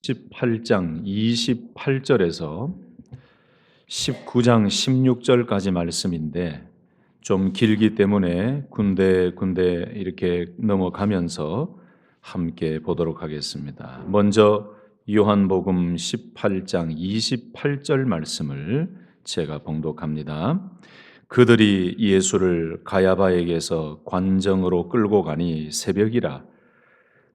18장 28절에서 19장 16절까지 말씀인데 좀 길기 때문에 군데군데 이렇게 넘어가면서 함께 보도록 하겠습니다. 먼저 요한복음 18장 28절 말씀을 제가 봉독합니다. 그들이 예수를 가야바에게서 관정으로 끌고 가니 새벽이라.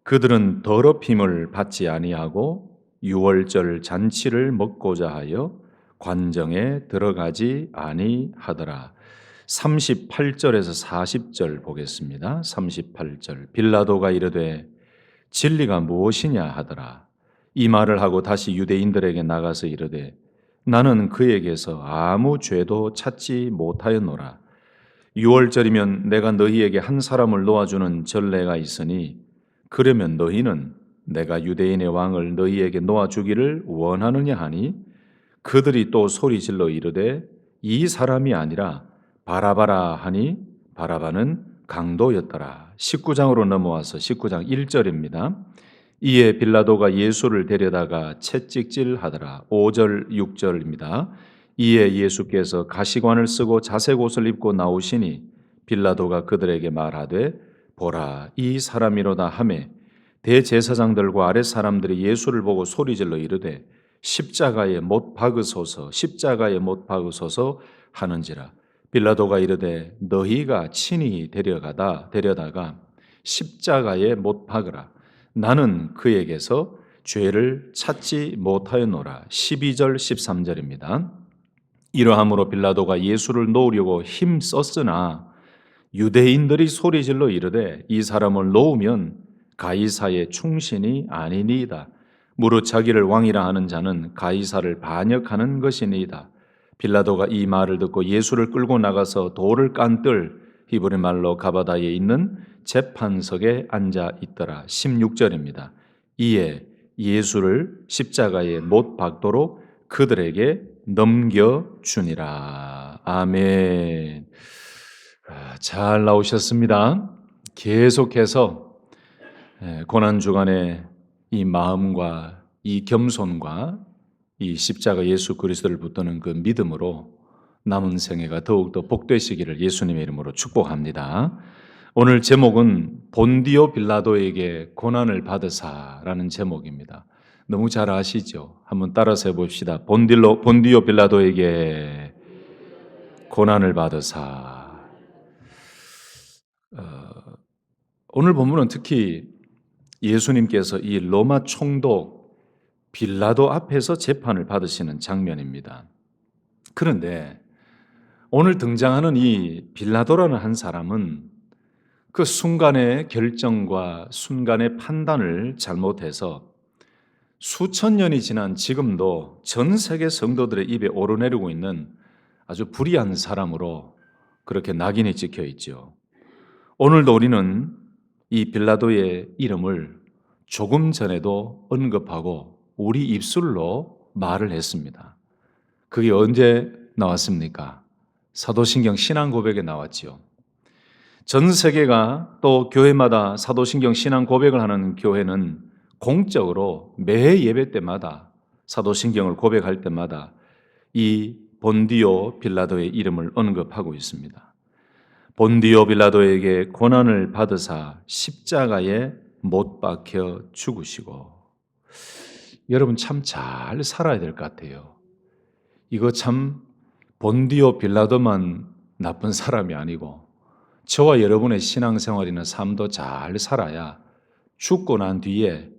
그들은 더럽힘을 받지 아니하고 유월절 잔치를 먹고자 하여 관정에 들어가지 아니하더라. 38절에서 40절 보겠습니다. 38절 빌라도가 이르되 진리가 무엇이냐 하더라. 이 말을 하고 다시 유대인들에게 나가서 이르되 나는 그에게서 아무 죄도 찾지 못하였노라. 유월절이면 내가 너희에게 한 사람을 놓아주는 전례가 있으니 그러면 너희는 내가 유대인의 왕을 너희에게 놓아주기를 원하느냐 하니 그들이 또 소리질러 이르되 이 사람이 아니라 바라바라 하니 바라바는 강도였더라. 19장으로 넘어와서 19장 1절입니다. 이에 빌라도가 예수를 데려다가 채찍질하더라. 5절 6절입니다. 이에 예수께서 가시관을 쓰고 자색 옷을 입고 나오시니 빌라도가 그들에게 말하되 보라 이 사람이로다 하매 대제사장들과 아랫 사람들이 예수를 보고 소리질러 이르되 십자가에 못 박으소서 십자가에 못 박으소서 하는지라. 빌라도가 이르되 너희가 친히 데려다가 십자가에 못 박으라. 나는 그에게서 죄를 찾지 못하였노라. 12절 13절입니다. 이러함으로 빌라도가 예수를 놓으려고 힘썼으나 유대인들이 소리질러 이르되 이 사람을 놓으면 가이사의 충신이 아니니이다. 무릇 자기를 왕이라 하는 자는 가이사를 반역하는 것이니이다. 빌라도가 이 말을 듣고 예수를 끌고 나가서 돌을 깐뜰 히브리 말로 가바다에 있는 재판석에 앉아 있더라. 16절입니다. 이에 예수를 십자가에 못 박도록 그들에게 넘겨주니라. 아멘. 잘 나오셨습니다. 계속해서 고난주간에 이 마음과 이 겸손과 이 십자가 예수 그리스도를 붙드는 그 믿음으로 남은 생애가 더욱더 복되시기를 예수님의 이름으로 축복합니다. 오늘 제목은 본디오 빌라도에게 고난을 받으사라는 제목입니다. 너무 잘 아시죠? 한번 따라서 해봅시다. 본디오 빌라도에게 고난을 받으사. 오늘 본문은 특히 예수님께서 이 로마 총독 빌라도 앞에서 재판을 받으시는 장면입니다. 그런데 오늘 등장하는 이 빌라도라는 한 사람은 그 순간의 결정과 순간의 판단을 잘못해서 수천 년이 지난 지금도 전 세계 성도들의 입에 오르내리고 있는 아주 불의한 사람으로 그렇게 낙인이 찍혀 있죠. 오늘도 우리는 이 빌라도의 이름을 조금 전에도 언급하고 우리 입술로 말을 했습니다. 그게 언제 나왔습니까? 사도신경 신앙고백에 나왔지요. 전 세계가 또 교회마다 사도신경 신앙고백을 하는 교회는 공적으로 매 예배 때마다 사도신경을 고백할 때마다 이 본디오 빌라도의 이름을 언급하고 있습니다. 본디오 빌라도에게 고난을 받으사 십자가에 못 박혀 죽으시고, 여러분 참 잘 살아야 될 것 같아요. 이거 참 본디오 빌라도만 나쁜 사람이 아니고 저와 여러분의 신앙생활이나 삶도 잘 살아야 죽고 난 뒤에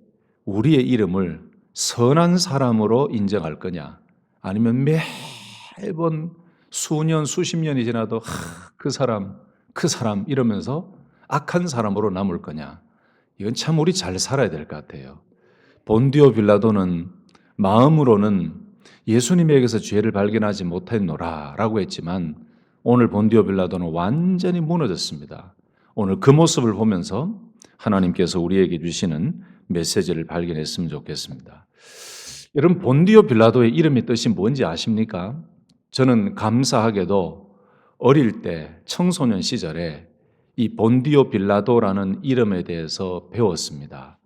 우리의 이름을 선한 사람으로 인정할 거냐, 아니면 매번 수년 수십 년이 지나도 그 사람 이러면서 악한 사람으로 남을 거냐. 이건 참 우리 잘 살아야 될 것 같아요. 본디오 빌라도는 마음으로는 예수님에게서 죄를 발견하지 못했노라 라고 했지만 오늘 본디오 빌라도는 완전히 무너졌습니다. 오늘 그 모습을 보면서 하나님께서 우리에게 주시는 메시지를 발견했으면 좋겠습니다. 여러분, 본디오 빌라도의 이름의 뜻이 뭔지 아십니까? 저는 감사하게도 어릴 때 청소년 시절에 이 본디오 빌라도라는 이름에 대해서 배웠습니다.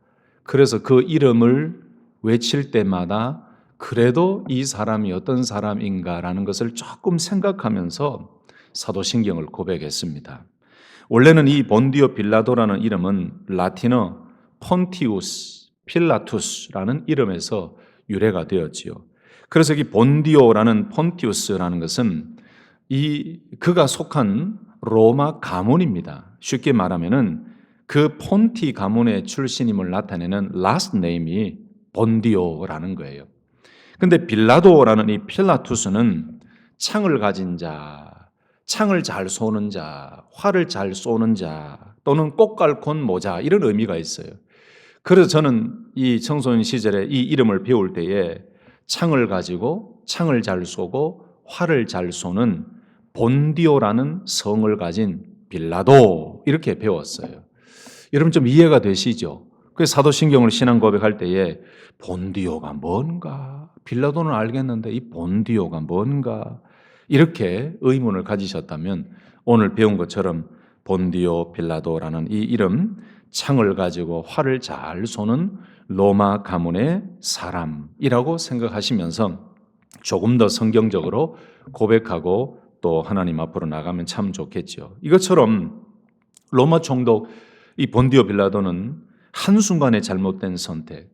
그래서 그 이름을 외칠 때마다 그래도 이 사람이 어떤 사람인가라는 것을 조금 생각하면서 사도신경을 고백했습니다. 원래는 이 본디오 빌라도라는 이름은 라틴어 폰티우스 필라투스라는 이름에서 유래가 되었지요. 그래서 이 본디오라는 폰티우스라는 것은 그가 속한 로마 가문입니다. 쉽게 말하면은 그 폰티 가문의 출신임을 나타내는 last name이 본디오라는 거예요. 근데 빌라도라는 이 필라투스는 창을 가진 자, 창을 잘 쏘는 자, 활을 잘 쏘는 자, 또는 꽃갈콘 모자 이런 의미가 있어요. 그래서 저는 이 청소년 시절에 이 이름을 배울 때에 창을 가지고 창을 잘 쏘고 활을 잘 쏘는 본디오라는 성을 가진 빌라도 이렇게 배웠어요. 여러분 좀 이해가 되시죠? 그래서 사도신경을 신앙 고백할 때에 본디오가 뭔가, 빌라도는 알겠는데 이 본디오가 뭔가 이렇게 의문을 가지셨다면 오늘 배운 것처럼 본디오 빌라도라는 이 이름, 창을 가지고 활을 잘 쏘는 로마 가문의 사람이라고 생각하시면서 조금 더 성경적으로 고백하고 또 하나님 앞으로 나가면 참 좋겠죠. 이것처럼 로마 총독 이 본디오 빌라도는 한순간의 잘못된 선택,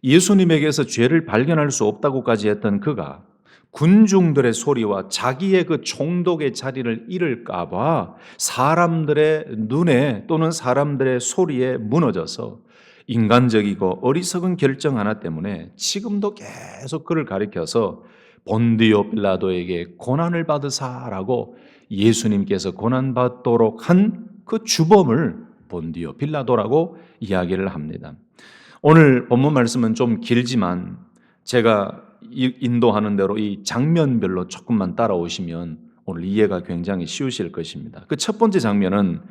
예수님에게서 죄를 발견할 수 없다고까지 했던 그가 군중들의 소리와 자기의 그 총독의 자리를 잃을까 봐 사람들의 눈에 또는 사람들의 소리에 무너져서 인간적이고 어리석은 결정 하나 때문에 지금도 계속 그를 가리켜서 본디오 빌라도에게 고난을 받으사라고 예수님께서 고난받도록 한 그 주범을 본디오 빌라도라고 이야기를 합니다. 오늘 본문 말씀은 좀 길지만 제가 인도하는 대로 이 장면별로 조금만 따라오시면 오늘 이해가 굉장히 쉬우실 것입니다. 그 첫 번째 장면은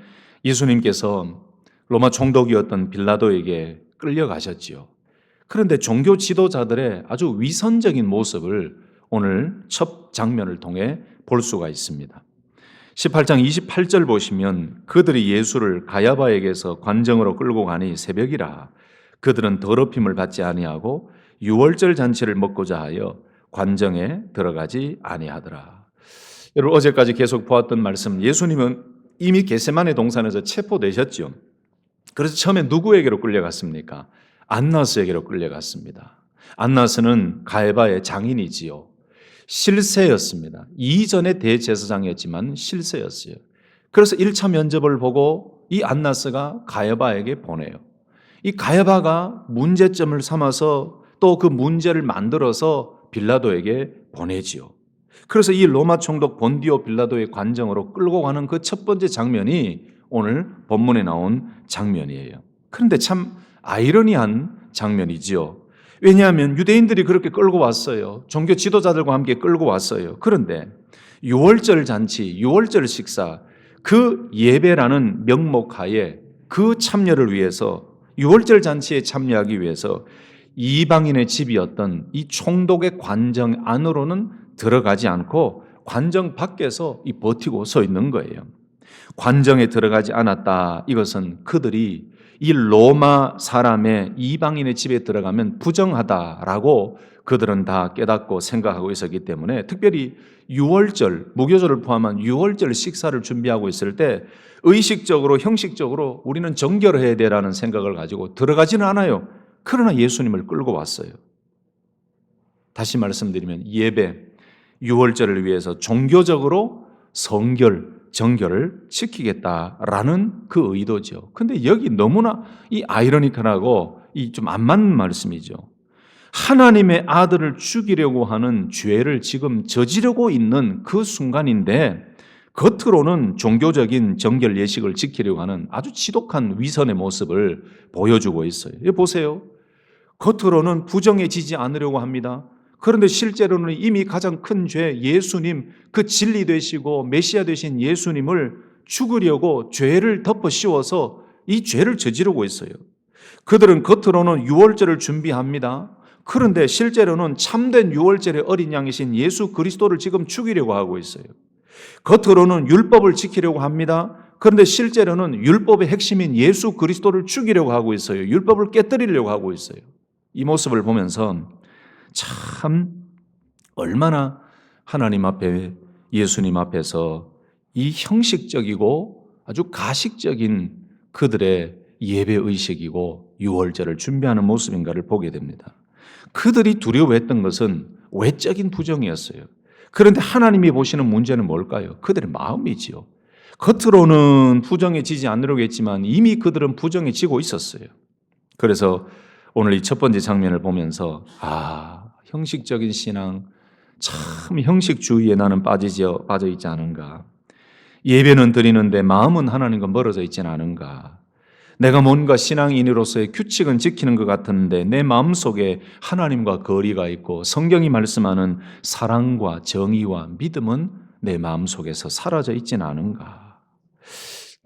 예수님께서 로마 총독이었던 빌라도에게 끌려가셨지요. 그런데 종교 지도자들의 아주 위선적인 모습을 오늘 첫 장면을 통해 볼 수가 있습니다. 18장 28절 보시면 그들이 예수를 가야바에게서 관정으로 끌고 가니 새벽이라 그들은 더럽힘을 받지 아니하고 유월절 잔치를 먹고자 하여 관정에 들어가지 아니하더라. 여러분 어제까지 계속 보았던 말씀, 예수님은 이미 겟세마네 동산에서 체포되셨죠. 그래서 처음에 누구에게로 끌려갔습니까? 안나스에게로 끌려갔습니다. 안나스는 가야바의 장인이지요. 실세였습니다. 이전에 대제사장이었지만 실세였어요. 그래서 1차 면접을 보고 이 안나스가 가야바에게 보내요. 이 가야바가 문제점을 삼아서 또 그 문제를 만들어서 빌라도에게 보내지요. 그래서 이 로마 총독 본디오 빌라도의 관정으로 끌고 가는 그 첫 번째 장면이 오늘 본문에 나온 장면이에요. 그런데 참 아이러니한 장면이지요. 왜냐하면 유대인들이 그렇게 끌고 왔어요. 종교 지도자들과 함께 끌고 왔어요. 그런데 유월절 잔치, 유월절 식사, 그 예배라는 명목 하에 그 참여를 위해서, 유월절 잔치에 참여하기 위해서 이방인의 집이었던 이 총독의 관정 안으로는 들어가지 않고 관정 밖에서 버티고 서 있는 거예요. 관정에 들어가지 않았다. 이것은 그들이 이 로마 사람의 이방인의 집에 들어가면 부정하다라고 그들은 다 깨닫고 생각하고 있었기 때문에 특별히 유월절, 무교절을 포함한 유월절 식사를 준비하고 있을 때 의식적으로 형식적으로 우리는 정결을 해야 되라는 생각을 가지고 들어가지는 않아요. 그러나 예수님을 끌고 왔어요. 다시 말씀드리면 예배, 유월절을 위해서 종교적으로 성결, 정결을 지키겠다라는 그 의도죠. 근데 여기 너무나 이 아이러니컬하고 이 좀 안 맞는 말씀이죠. 하나님의 아들을 죽이려고 하는 죄를 지금 저지르고 있는 그 순간인데 겉으로는 종교적인 정결 예식을 지키려고 하는 아주 지독한 위선의 모습을 보여주고 있어요. 여기 보세요. 겉으로는 부정해지지 않으려고 합니다. 그런데 실제로는 이미 가장 큰 죄, 예수님, 그 진리 되시고 메시아 되신 예수님을 죽으려고 죄를 덮어 씌워서 이 죄를 저지르고 있어요. 그들은 겉으로는 유월절을 준비합니다. 그런데 실제로는 참된 유월절의 어린 양이신 예수 그리스도를 지금 죽이려고 하고 있어요. 겉으로는 율법을 지키려고 합니다. 그런데 실제로는 율법의 핵심인 예수 그리스도를 죽이려고 하고 있어요. 율법을 깨뜨리려고 하고 있어요. 이 모습을 보면서 참 얼마나 하나님 앞에 예수님 앞에서 이 형식적이고 아주 가식적인 그들의 예배의식이고 유월절을 준비하는 모습인가를 보게 됩니다. 그들이 두려워했던 것은 외적인 부정이었어요. 그런데 하나님이 보시는 문제는 뭘까요? 그들의 마음이지요. 겉으로는 부정해지지 않으려고 했지만 이미 그들은 부정해지고 있었어요. 그래서 오늘 이 첫 번째 장면을 보면서 형식적인 신앙, 참 형식주의에 나는 빠져 있지 않은가. 예배는 드리는데 마음은 하나님과 멀어져 있지는 않은가. 내가 뭔가 신앙인으로서의 규칙은 지키는 것 같은데 내 마음속에 하나님과 거리가 있고 성경이 말씀하는 사랑과 정의와 믿음은 내 마음속에서 사라져 있지는 않은가.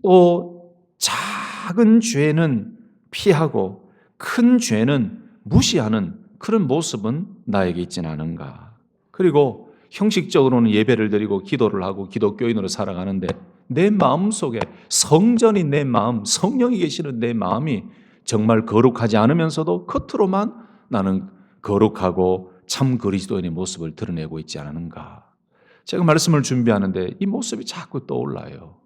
또 작은 죄는 피하고 큰 죄는 무시하는 그런 모습은 나에게 있지는 않은가. 그리고 형식적으로는 예배를 드리고 기도를 하고 기독교인으로 살아가는데 내 마음속에 성전인 내 마음, 성령이 계시는 내 마음이 정말 거룩하지 않으면서도 겉으로만 나는 거룩하고 참 그리스도인의 모습을 드러내고 있지 않은가. 제가 말씀을 준비하는데 이 모습이 자꾸 떠올라요.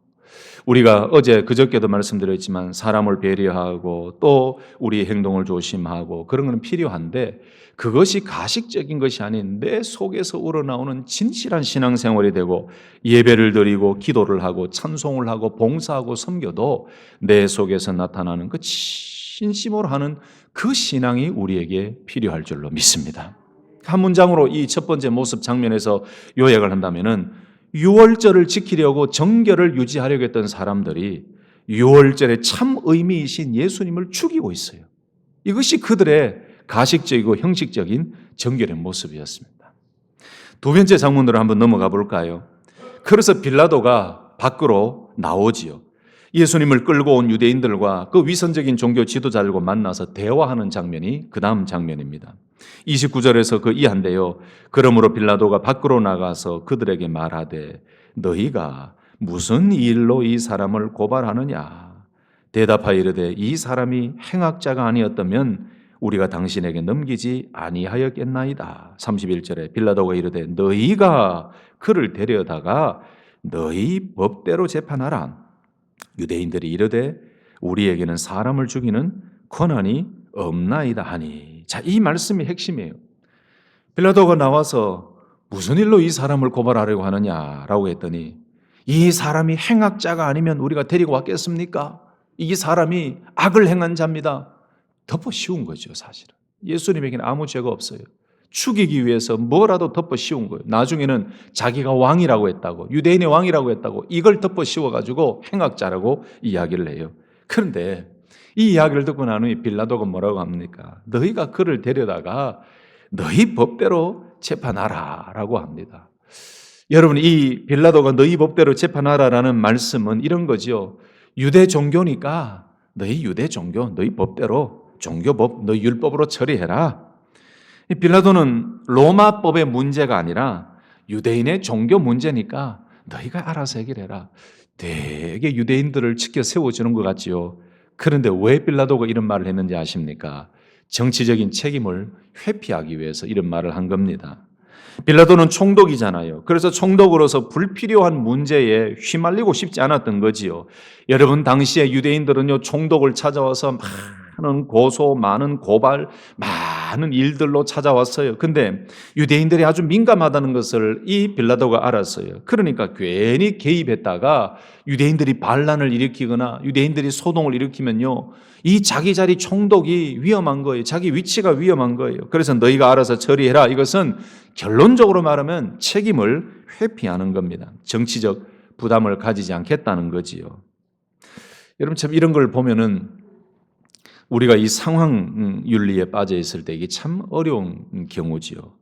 우리가 어제 그저께도 말씀드렸지만 사람을 배려하고 또 우리 행동을 조심하고 그런 건 필요한데 그것이 가식적인 것이 아닌 내 속에서 우러나오는 진실한 신앙생활이 되고 예배를 드리고 기도를 하고 찬송을 하고 봉사하고 섬겨도 내 속에서 나타나는 그 진심으로 하는 그 신앙이 우리에게 필요할 줄로 믿습니다. 한 문장으로 이 첫 번째 모습 장면에서 요약을 한다면은 유월절을 지키려고 정결을 유지하려고 했던 사람들이 유월절의 참 의미이신 예수님을 죽이고 있어요. 이것이 그들의 가식적이고 형식적인 정결의 모습이었습니다. 두 번째 장면으로 한번 넘어가 볼까요? 그래서 빌라도가 밖으로 나오지요. 예수님을 끌고 온 유대인들과 그 위선적인 종교 지도자들과 만나서 대화하는 장면이 그 다음 장면입니다. 29절에서 그 이한데요. 그러므로 빌라도가 밖으로 나가서 그들에게 말하되 너희가 무슨 일로 이 사람을 고발하느냐? 대답하여 이르되 이 사람이 행악자가 아니었다면 우리가 당신에게 넘기지 아니하였겠나이다. 31절에 빌라도가 이르되 너희가 그를 데려다가 너희 법대로 재판하라. 유대인들이 이르되 우리에게는 사람을 죽이는 권한이 없나이다 하니. 자, 이 말씀이 핵심이에요. 빌라도가 나와서 무슨 일로 이 사람을 고발하려고 하느냐라고 했더니 이 사람이 행악자가 아니면 우리가 데리고 왔겠습니까? 이 사람이 악을 행한 자입니다. 덮어 씌운 거죠, 사실은. 예수님에게는 아무 죄가 없어요. 죽이기 위해서 뭐라도 덮어 씌운 거예요. 나중에는 자기가 왕이라고 했다고, 유대인의 왕이라고 했다고 이걸 덮어 씌워가지고 행악자라고 이야기를 해요. 그런데 이 이야기를 듣고 난 후에 빌라도가 뭐라고 합니까? 너희가 그를 데려다가 너희 법대로 재판하라 라고 합니다. 여러분, 이 빌라도가 너희 법대로 재판하라라는 말씀은 이런 거죠. 유대 종교니까 너희 유대 종교, 너희 법대로 종교법, 너희 율법으로 처리해라. 빌라도는 로마법의 문제가 아니라 유대인의 종교 문제니까 너희가 알아서 해결해라. 되게 유대인들을 지켜 세워주는 것 같지요. 그런데 왜 빌라도가 이런 말을 했는지 아십니까? 정치적인 책임을 회피하기 위해서 이런 말을 한 겁니다. 빌라도는 총독이잖아요. 그래서 총독으로서 불필요한 문제에 휘말리고 싶지 않았던 거지요. 여러분, 당시에 유대인들은요, 총독을 찾아와서 많은 고소, 많은 고발, 많은 일들로 찾아왔어요. 근데 유대인들이 아주 민감하다는 것을 이 빌라도가 알았어요. 그러니까 괜히 개입했다가 유대인들이 반란을 일으키거나 유대인들이 소동을 일으키면요, 이 자기 자리 총독이 위험한 거예요. 자기 위치가 위험한 거예요. 그래서 너희가 알아서 처리해라. 이것은 결론적으로 말하면 책임을 회피하는 겁니다. 정치적 부담을 가지지 않겠다는 거지요. 여러분, 참 이런 걸 보면은 우리가 이 상황 윤리에 빠져 있을 때 이게 참 어려운 경우지요.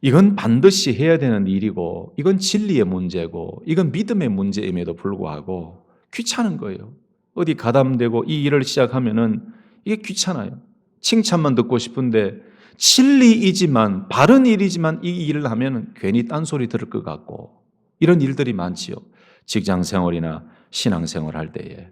이건 반드시 해야 되는 일이고 이건 진리의 문제고 이건 믿음의 문제임에도 불구하고 귀찮은 거예요. 어디 가담되고 이 일을 시작하면은 이게 귀찮아요. 칭찬만 듣고 싶은데 진리이지만 바른 일이지만 이 일을 하면 괜히 딴소리 들을 것 같고 이런 일들이 많지요. 직장생활이나 신앙생활 할 때에.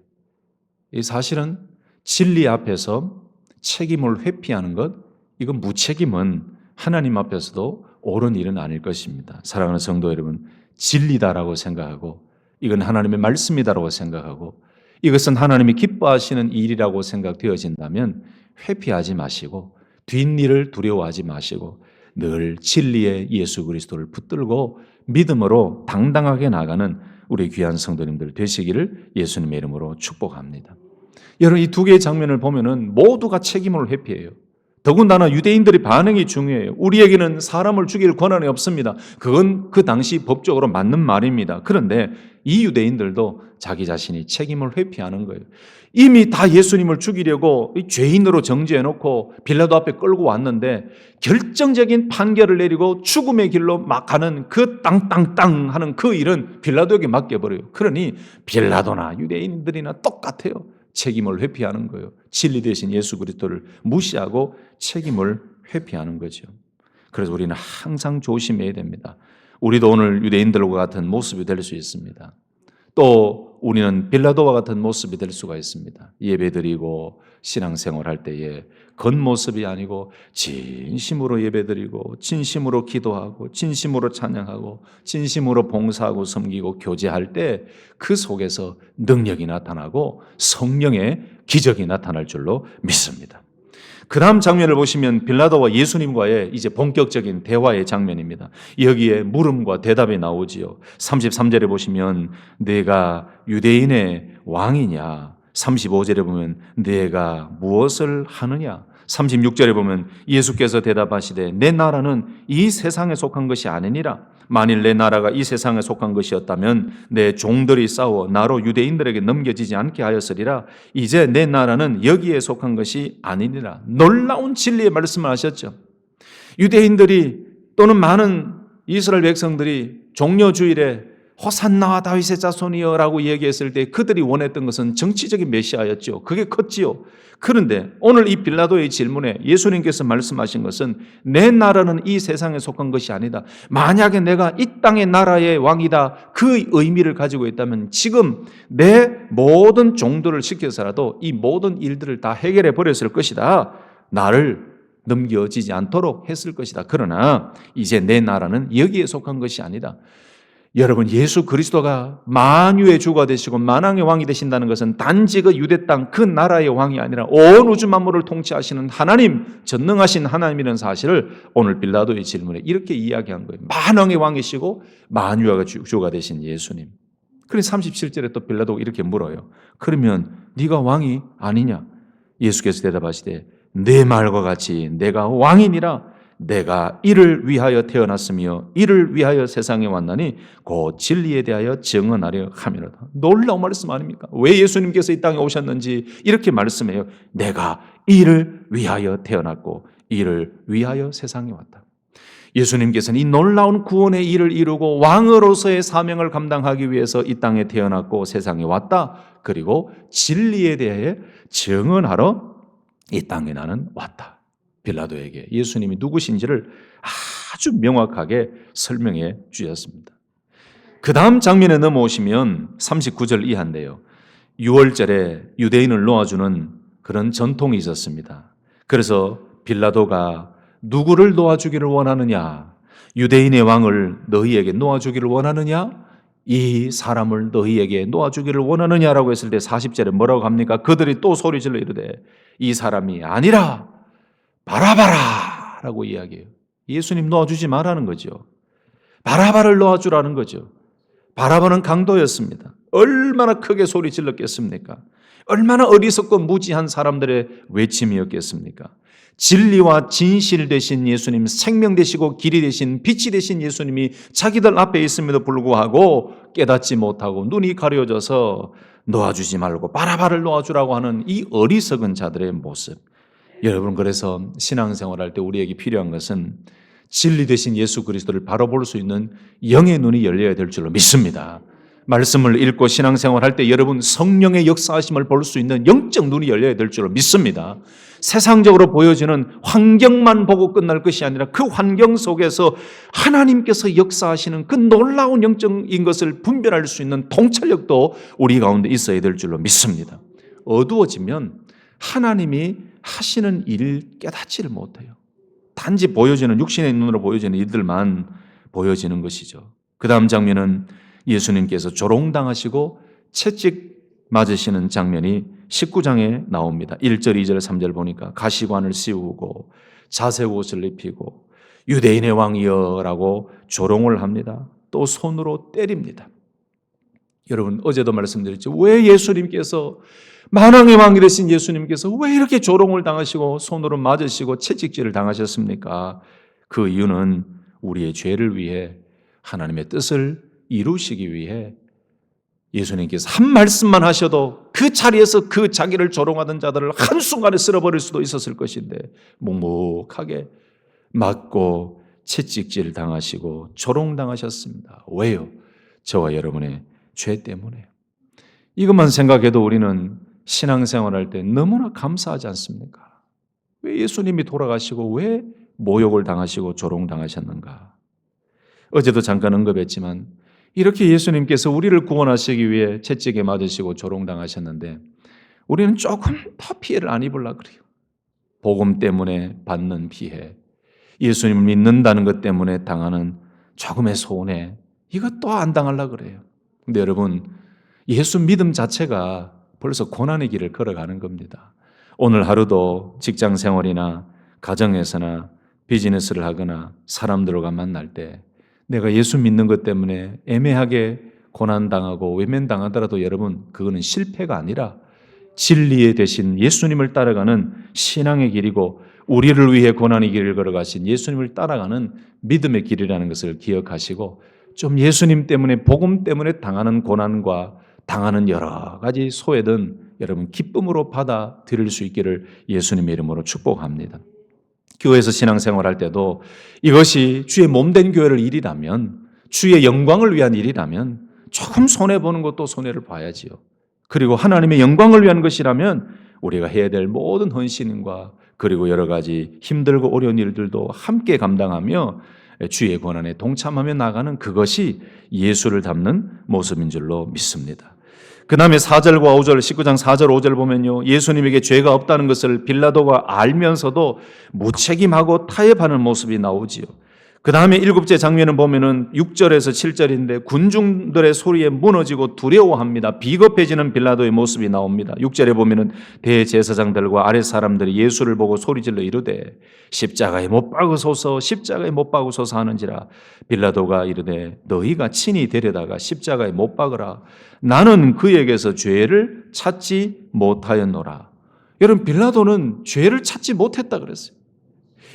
이 사실은 진리 앞에서 책임을 회피하는 것, 이건 무책임은 하나님 앞에서도 옳은 일은 아닐 것입니다. 사랑하는 성도 여러분, 진리다라고 생각하고 이건 하나님의 말씀이다라고 생각하고 이것은 하나님이 기뻐하시는 일이라고 생각되어진다면 회피하지 마시고 뒷일을 두려워하지 마시고 늘 진리의 예수 그리스도를 붙들고 믿음으로 당당하게 나가는 우리 귀한 성도님들 되시기를 예수님의 이름으로 축복합니다. 여러분, 이 두 개의 장면을 보면은 모두가 책임을 회피해요. 더군다나 유대인들의 반응이 중요해요. 우리에게는 사람을 죽일 권한이 없습니다. 그건 그 당시 법적으로 맞는 말입니다. 그런데 이 유대인들도 자기 자신이 책임을 회피하는 거예요. 이미 다 예수님을 죽이려고 죄인으로 정죄해놓고 빌라도 앞에 끌고 왔는데 결정적인 판결을 내리고 죽음의 길로 막 가는 그 땅땅땅 하는 그 일은 빌라도에게 맡겨버려요. 그러니 빌라도나 유대인들이나 똑같아요. 책임을 회피하는 거예요. 진리 대신 예수 그리스도를 무시하고 책임을 회피하는 거죠. 그래서 우리는 항상 조심해야 됩니다. 우리도 오늘 유대인들과 같은 모습이 될 수 있습니다. 또 우리는 빌라도와 같은 모습이 될 수가 있습니다. 예배드리고 신앙생활할 때에 겉모습이 아니고 진심으로 예배드리고 진심으로 기도하고 진심으로 찬양하고 진심으로 봉사하고 섬기고 교제할 때 그 속에서 능력이 나타나고 성령의 기적이 나타날 줄로 믿습니다. 그 다음 장면을 보시면 빌라도와 예수님과의 이제 본격적인 대화의 장면입니다. 여기에 물음과 대답이 나오지요. 33절에 보시면 내가 유대인의 왕이냐, 35절에 보면 내가 무엇을 하느냐, 36절에 보면 예수께서 대답하시되 내 나라는 이 세상에 속한 것이 아니니라. 만일 내 나라가 이 세상에 속한 것이었다면 내 종들이 싸워 나로 유대인들에게 넘겨지지 않게 하였으리라. 이제 내 나라는 여기에 속한 것이 아니니라. 놀라운 진리의 말씀을 하셨죠. 유대인들이 또는 많은 이스라엘 백성들이 종려주일에 호산나 다윗의 자손이여 라고 얘기했을 때 그들이 원했던 것은 정치적인 메시아였죠. 그게 컸지요. 그런데 오늘 이 빌라도의 질문에 예수님께서 말씀하신 것은 내 나라는 이 세상에 속한 것이 아니다. 만약에 내가 이 땅의 나라의 왕이다, 그 의미를 가지고 있다면 지금 내 모든 종들을 시켜서라도 이 모든 일들을 다 해결해 버렸을 것이다. 나를 넘겨지지 않도록 했을 것이다. 그러나 이제 내 나라는 여기에 속한 것이 아니다. 여러분, 예수 그리스도가 만유의 주가 되시고 만왕의 왕이 되신다는 것은 단지 그 유대 땅 그 나라의 왕이 아니라 온 우주 만물을 통치하시는 하나님, 전능하신 하나님이라는 사실을 오늘 빌라도의 질문에 이렇게 이야기한 거예요. 만왕의 왕이시고 만유의 주가 되신 예수님. 그래서 37절에 또 빌라도가 이렇게 물어요. 그러면 네가 왕이 아니냐? 예수께서 대답하시되 내 말과 같이 내가 왕이니라. 내가 이를 위하여 태어났으며 이를 위하여 세상에 왔나니 곧 진리에 대하여 증언하려 함이로다. 놀라운 말씀 아닙니까? 왜 예수님께서 이 땅에 오셨는지 이렇게 말씀해요. 내가 이를 위하여 태어났고 이를 위하여 세상에 왔다. 예수님께서는 이 놀라운 구원의 일을 이루고 왕으로서의 사명을 감당하기 위해서 이 땅에 태어났고 세상에 왔다. 그리고 진리에 대해 증언하러 이 땅에 나는 왔다. 빌라도에게 예수님이 누구신지를 아주 명확하게 설명해 주셨습니다. 그 다음 장면에 넘어오시면 39절 이하인데요. 6월절에 유대인을 놓아주는 그런 전통이 있었습니다. 그래서 빌라도가 누구를 놓아주기를 원하느냐? 유대인의 왕을 너희에게 놓아주기를 원하느냐? 이 사람을 너희에게 놓아주기를 원하느냐라고 했을 때 40절에 뭐라고 합니까? 그들이 또 소리질러 이르되 이 사람이 아니라 바라바라 라고 이야기해요. 예수님 놓아주지 말라는 거죠. 바라바를 놓아주라는 거죠. 바라바는 강도였습니다. 얼마나 크게 소리 질렀겠습니까? 얼마나 어리석고 무지한 사람들의 외침이었겠습니까? 진리와 진실 되신 예수님, 생명 되시고 길이 되신 빛이 되신 예수님이 자기들 앞에 있음에도 불구하고 깨닫지 못하고 눈이 가려져서 놓아주지 말고 바라바를 놓아주라고 하는 이 어리석은 자들의 모습. 여러분, 그래서 신앙생활할 때 우리에게 필요한 것은 진리 되신 예수 그리스도를 바로 볼 수 있는 영의 눈이 열려야 될 줄로 믿습니다. 말씀을 읽고 신앙생활할 때 여러분 성령의 역사하심을 볼 수 있는 영적 눈이 열려야 될 줄로 믿습니다. 세상적으로 보여지는 환경만 보고 끝날 것이 아니라 그 환경 속에서 하나님께서 역사하시는 그 놀라운 영적인 것을 분별할 수 있는 통찰력도 우리 가운데 있어야 될 줄로 믿습니다. 어두워지면 하나님이 하시는 일을 깨닫지를 못해요. 단지 보여지는 육신의 눈으로 보여지는 일들만 보여지는 것이죠. 그 다음 장면은 예수님께서 조롱당하시고 채찍 맞으시는 장면이 19장에 나옵니다. 1절, 2절, 3절 보니까 가시관을 씌우고 자색 옷을 입히고 유대인의 왕이여라고 조롱을 합니다. 또 손으로 때립니다. 여러분 어제도 말씀드렸죠. 왜 예수님께서 만왕의 왕이 되신 예수님께서 왜 이렇게 조롱을 당하시고 손으로 맞으시고 채찍질을 당하셨습니까? 그 이유는 우리의 죄를 위해 하나님의 뜻을 이루시기 위해 예수님께서 한 말씀만 하셔도 그 자리에서 그 자기를 조롱하던 자들을 한순간에 쓸어버릴 수도 있었을 것인데 묵묵하게 맞고 채찍질 당하시고 조롱당하셨습니다. 왜요? 저와 여러분의 죄 때문에. 이것만 생각해도 우리는 신앙생활할 때 너무나 감사하지 않습니까? 왜 예수님이 돌아가시고 왜 모욕을 당하시고 조롱당하셨는가? 어제도 잠깐 언급했지만 이렇게 예수님께서 우리를 구원하시기 위해 채찍에 맞으시고 조롱당하셨는데 우리는 조금 더 피해를 안 입으려고 그래요. 복음 때문에 받는 피해, 예수님을 믿는다는 것 때문에 당하는 조금의 손해, 이것도 안 당하려고 그래요. 근데 여러분, 예수 믿음 자체가 벌써 고난의 길을 걸어가는 겁니다. 오늘 하루도 직장 생활이나 가정에서나 비즈니스를 하거나 사람들과 만날 때 내가 예수 믿는 것 때문에 애매하게 고난당하고 외면당하더라도 여러분 그거는 실패가 아니라 진리의 대신 예수님을 따라가는 신앙의 길이고 우리를 위해 고난의 길을 걸어가신 예수님을 따라가는 믿음의 길이라는 것을 기억하시고 좀 예수님 때문에 복음 때문에 당하는 고난과 당하는 여러 가지 소외든 여러분 기쁨으로 받아들일 수 있기를 예수님의 이름으로 축복합니다. 교회에서 신앙생활할 때도 이것이 주의 몸된 교회를 일이라면 주의 영광을 위한 일이라면 조금 손해보는 것도 손해를 봐야지요. 그리고 하나님의 영광을 위한 것이라면 우리가 해야 될 모든 헌신과 그리고 여러 가지 힘들고 어려운 일들도 함께 감당하며 주의 고난에 동참하며 나가는 그것이 예수를 닮는 모습인 줄로 믿습니다. 그 다음에 4절과 5절, 19장 4절 5절 보면요, 예수님에게 죄가 없다는 것을 빌라도가 알면서도 무책임하고 타협하는 모습이 나오지요. 그 다음에 7째 장면을 보면은 6절에서 7절인데 군중들의 소리에 무너지고 두려워합니다. 비겁해지는 빌라도의 모습이 나옵니다. 6절에 보면은 대제사장들과 아랫 사람들이 예수를 보고 소리질러 이르되 십자가에 못 박으소서 십자가에 못 박으소서 하는지라. 빌라도가 이르되 너희가 친히 데려다가 십자가에 못 박으라. 나는 그에게서 죄를 찾지 못하였노라. 여러분 빌라도는 죄를 찾지 못했다 그랬어요.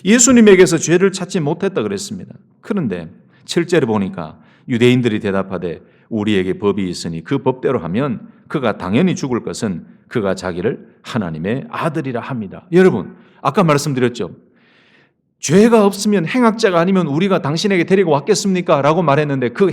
예수님에게서 죄를 찾지 못했다 그랬습니다. 그런데 7절에 보니까 유대인들이 대답하되 우리에게 법이 있으니 그 법대로 하면 그가 당연히 죽을 것은 그가 자기를 하나님의 아들이라 합니다. 여러분 아까 말씀드렸죠. 죄가 없으면 행악자가 아니면 우리가 당신에게 데리고 왔겠습니까? 라고 말했는데 그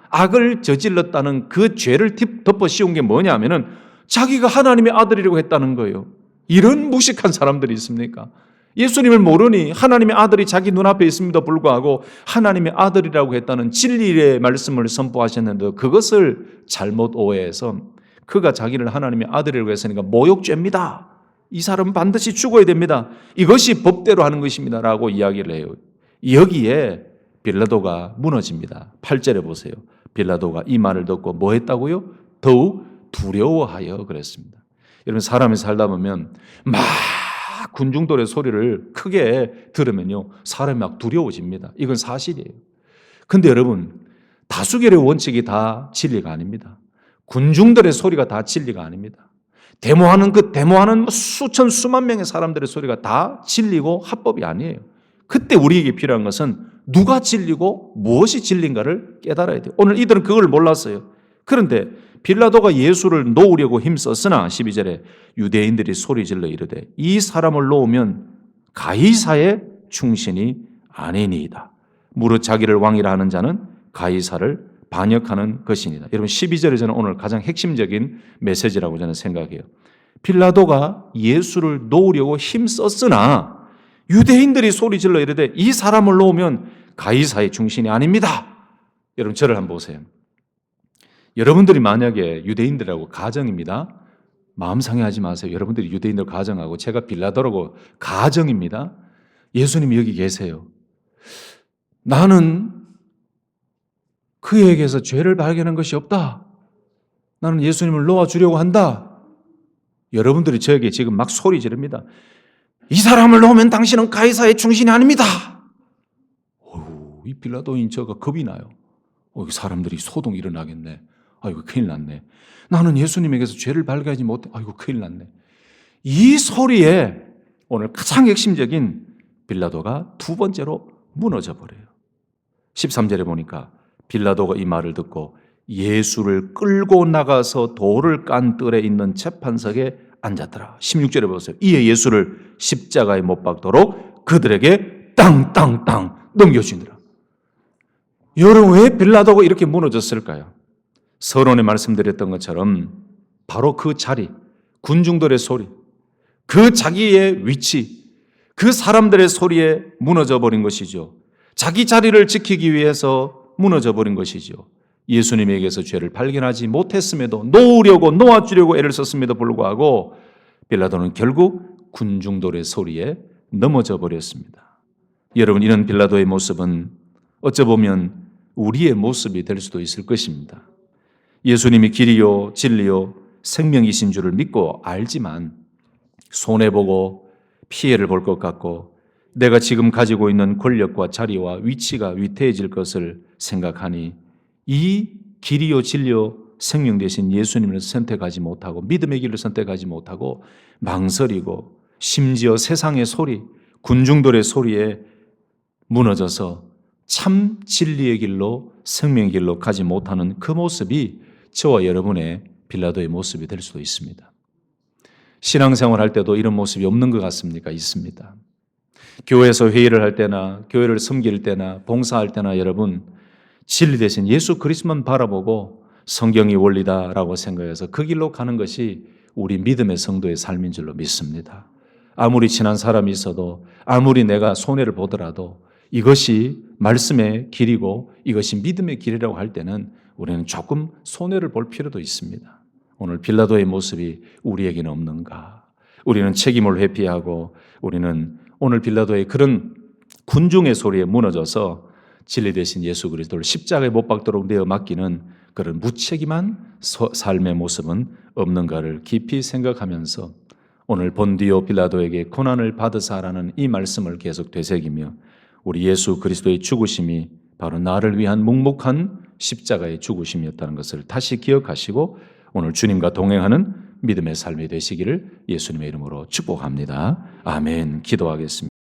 악을 저질렀다는 그 죄를 덮어 씌운 게 뭐냐 하면은 자기가 하나님의 아들이라고 했다는 거예요. 이런 무식한 사람들이 있습니까? 예수님을 모르니 하나님의 아들이 자기 눈앞에 있음에도 불구하고 하나님의 아들이라고 했다는 진리의 말씀을 선포하셨는데 그것을 잘못 오해해서 그가 자기를 하나님의 아들이라고 했으니까 모욕죄입니다. 이 사람은 반드시 죽어야 됩니다. 이것이 법대로 하는 것입니다. 라고 이야기를 해요. 여기에 빌라도가 무너집니다. 8절에 보세요. 빌라도가 이 말을 듣고 뭐 했다고요? 더욱 두려워하여 그랬습니다. 여러분 사람이 살다 보면 막 군중들의 소리를 크게 들으면요 사람이 막 두려워집니다. 이건 사실이에요. 근데 여러분 다수결의 원칙이 다 진리가 아닙니다. 군중들의 소리가 다 진리가 아닙니다. 데모하는 수천 수만 명의 사람들의 소리가 다 진리고 합법이 아니에요. 그때 우리에게 필요한 것은 누가 진리고 무엇이 진리인가를 깨달아야 돼요. 오늘 이들은 그걸 몰랐어요. 그런데 빌라도가 예수를 놓으려고 힘썼으나 12절에 유대인들이 소리질러 이르되 이 사람을 놓으면 가이사의 충신이 아니니이다. 무릇 자기를 왕이라 하는 자는 가이사를 반역하는 것이니이다. 여러분 12절에 저는 오늘 가장 핵심적인 메시지라고 저는 생각해요. 빌라도가 예수를 놓으려고 힘썼으나 유대인들이 소리질러 이르되 이 사람을 놓으면 가이사의 충신이 아닙니다. 여러분 저를 한번 보세요. 여러분들이 만약에 유대인들하고 가정입니다. 마음 상해하지 마세요. 여러분들이 유대인들 가정하고 제가 빌라도라고 가정입니다. 예수님이 여기 계세요. 나는 그에게서 죄를 발견한 것이 없다. 나는 예수님을 놓아주려고 한다. 여러분들이 저에게 지금 막 소리 지릅니다. 이 사람을 놓으면 당신은 가이사의 충신이 아닙니다. 이 빌라도인 저가 겁이 나요. 사람들이 소동이 일어나겠네. 아이고 큰일 났네. 나는 예수님에게서 죄를 발견하지 못해. 아이고 큰일 났네. 이 소리에 오늘 가장 핵심적인 빌라도가 두 번째로 무너져 버려요. 13절에 보니까 빌라도가 이 말을 듣고 예수를 끌고 나가서 돌을 깐 뜰에 있는 재판석에 앉았더라. 16절에 보세요. 이에 예수를 십자가에 못 박도록 그들에게 땅땅땅 넘겨주니라. 여러분, 왜 빌라도가 이렇게 무너졌을까요? 서론에 말씀드렸던 것처럼 바로 그 자리, 군중들의 소리, 그 자기의 위치, 그 사람들의 소리에 무너져 버린 것이죠. 자기 자리를 지키기 위해서 무너져 버린 것이죠. 예수님에게서 죄를 발견하지 못했음에도 놓아주려고 애를 썼음에도 불구하고 빌라도는 결국 군중들의 소리에 넘어져 버렸습니다. 여러분, 이런 빌라도의 모습은 어쩌보면 우리의 모습이 될 수도 있을 것입니다. 예수님이 길이요 진리요 생명이신 줄을 믿고 알지만 손해보고 피해를 볼 것 같고 내가 지금 가지고 있는 권력과 자리와 위치가 위태해질 것을 생각하니 이 길이요 진리요 생명 대신 예수님을 선택하지 못하고 믿음의 길을 선택하지 못하고 망설이고 심지어 세상의 소리, 군중들의 소리에 무너져서 참 진리의 길로 생명의 길로 가지 못하는 그 모습이 저와 여러분의 빌라도의 모습이 될 수도 있습니다. 신앙생활 할 때도 이런 모습이 없는 것 같습니까? 있습니다. 교회에서 회의를 할 때나 교회를 섬길 때나 봉사할 때나 여러분 진리 대신 예수 그리스도만 바라보고 성경이 원리다라고 생각해서 그 길로 가는 것이 우리 믿음의 성도의 삶인 줄로 믿습니다. 아무리 친한 사람이 있어도 아무리 내가 손해를 보더라도 이것이 말씀의 길이고 이것이 믿음의 길이라고 할 때는 우리는 조금 손해를 볼 필요도 있습니다. 오늘 빌라도의 모습이 우리에게는 없는가? 우리는 책임을 회피하고 우리는 오늘 빌라도의 그런 군중의 소리에 무너져서 진리 대신 예수 그리스도를 십자가에 못 박도록 내어 맡기는 그런 무책임한 삶의 모습은 없는가를 깊이 생각하면서 오늘 본디오 빌라도에게 고난을 받으사라는 이 말씀을 계속 되새기며 우리 예수 그리스도의 죽으심이 바로 나를 위한 묵묵한 십자가의 죽으심이었다는 것을 다시 기억하시고 오늘 주님과 동행하는 믿음의 삶이 되시기를 예수님의 이름으로 축복합니다. 아멘. 기도하겠습니다.